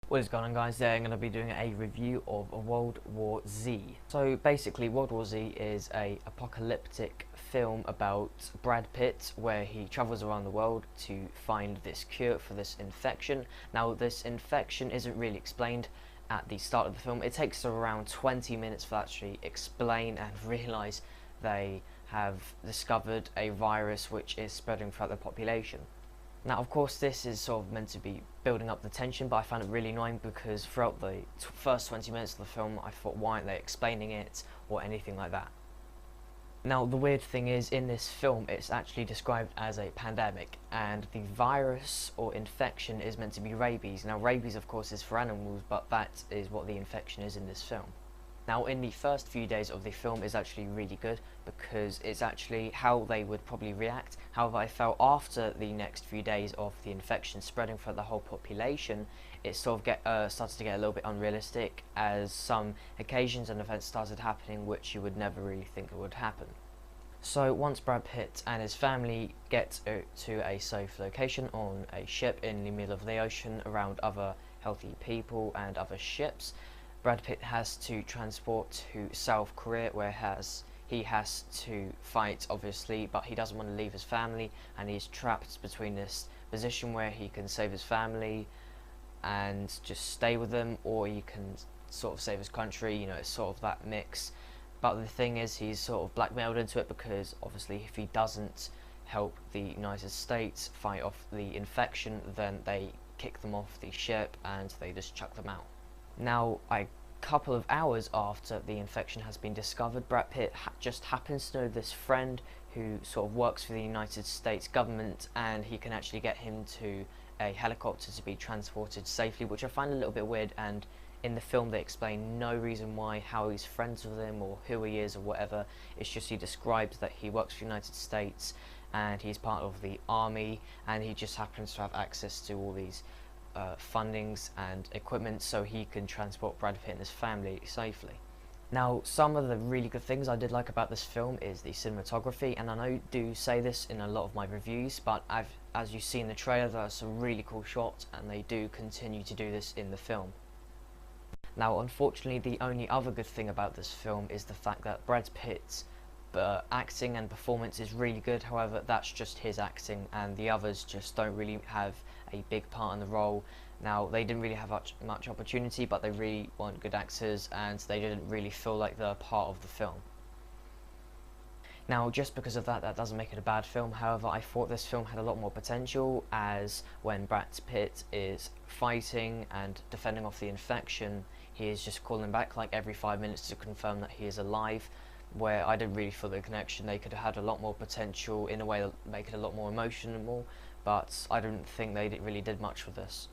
What is going on, guys? Today I'm going to be doing a review of World War Z. So basically World War Z is a apocalyptic film about Brad Pitt where he travels around the world to find this cure for this infection. Now this infection isn't really explained at the start of the film. It takes around 20 minutes for actually explain and realise they have discovered a virus which is spreading throughout the population. Now, of course, this is sort of meant to be building up the tension, but I found it really annoying because throughout the first 20 minutes of the film, I thought, why aren't they explaining it or anything like that? Now, the weird thing is, in this film, it's actually described as a pandemic, and the virus or infection is meant to be rabies. Now, rabies, of course, is for animals, but that is what the infection is in this film. Now, in the first few days of the film is actually really good because it's actually how they would probably react. However, I felt after the next few days of the infection spreading throughout the whole population, it sort of started to get a little bit unrealistic as some occasions and events started happening which you would never really think would happen. So once Brad Pitt and his family get to a safe location on a ship in the middle of the ocean around other healthy people and other ships, Brad Pitt has to transport to South Korea where he has to fight, obviously, but he doesn't want to leave his family, and he's trapped between this position where he can save his family and just stay with them, or he can sort of save his country. You know, it's sort of that mix. But the thing is, he's sort of blackmailed into it because obviously if he doesn't help the United States fight off the infection, then they kick them off the ship and they just chuck them out. Now, a couple of hours after the infection has been discovered, Brad Pitt just happens to know this friend who sort of works for the United States government, and he can actually get him to a helicopter to be transported safely, which I find a little bit weird, and in the film they explain no reason why, how he's friends with him or who he is or whatever. It's just he describes that he works for the United States and he's part of the army, and he just happens to have access to all these fundings and equipment so he can transport Brad Pitt and his family safely. Now, some of the really good things I did like about this film is the cinematography, and I know I do say this in a lot of my reviews, but as you see in the trailer, there are some really cool shots and they do continue to do this in the film. Now, unfortunately, the only other good thing about this film is the fact that Brad Pitt's acting and performance is really good. However, that's just his acting, and the others just don't really have a big part in the role. Now, they didn't really have much opportunity, but they really weren't good actors, and they didn't really feel like they're part of the film. Now, just because of that, that doesn't make it a bad film. However, I thought this film had a lot more potential, as when Brad Pitt is fighting and defending off the infection, he is just calling back like every 5 minutes to confirm that he is alive, where I didn't really feel the connection. They could have had a lot more potential in a way that make it a lot more emotional, but I don't think they really did much with this.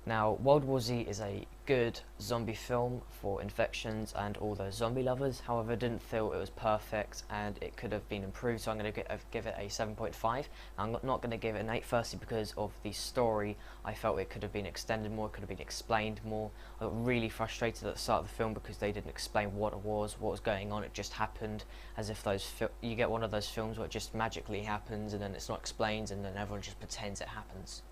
Now, World War Z is a good zombie film for infections and all those zombie lovers. However, I didn't feel it was perfect and it could have been improved, so I'm going to give it a 7.5. I'm not going to give it an 8, firstly because of the story. I felt it could have been extended more, it could have been explained more. I got really frustrated at the start of the film because they didn't explain what it was, what was going on. It just happened, as if you get one of those films where it just magically happens and then it's not explained and then everyone just pretends it happens.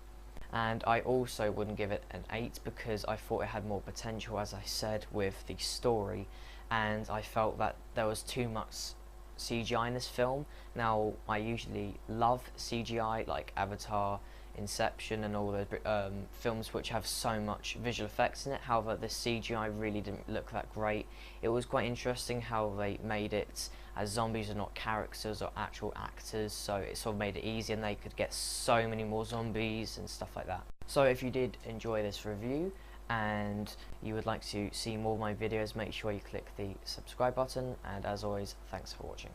And I also wouldn't give it an 8 because I thought it had more potential, as I said, with the story, and I felt that there was too much CGI in this film. Now, I usually love CGI like Avatar, Inception and all those films which have so much visual effects in it. However, the CGI really didn't look that great. It was quite interesting how they made it as zombies are not characters or actual actors, so it sort of made it easy and they could get so many more zombies and stuff like that. So if you did enjoy this review and you would like to see more of my videos, make sure you click the subscribe button, and as always, thanks for watching.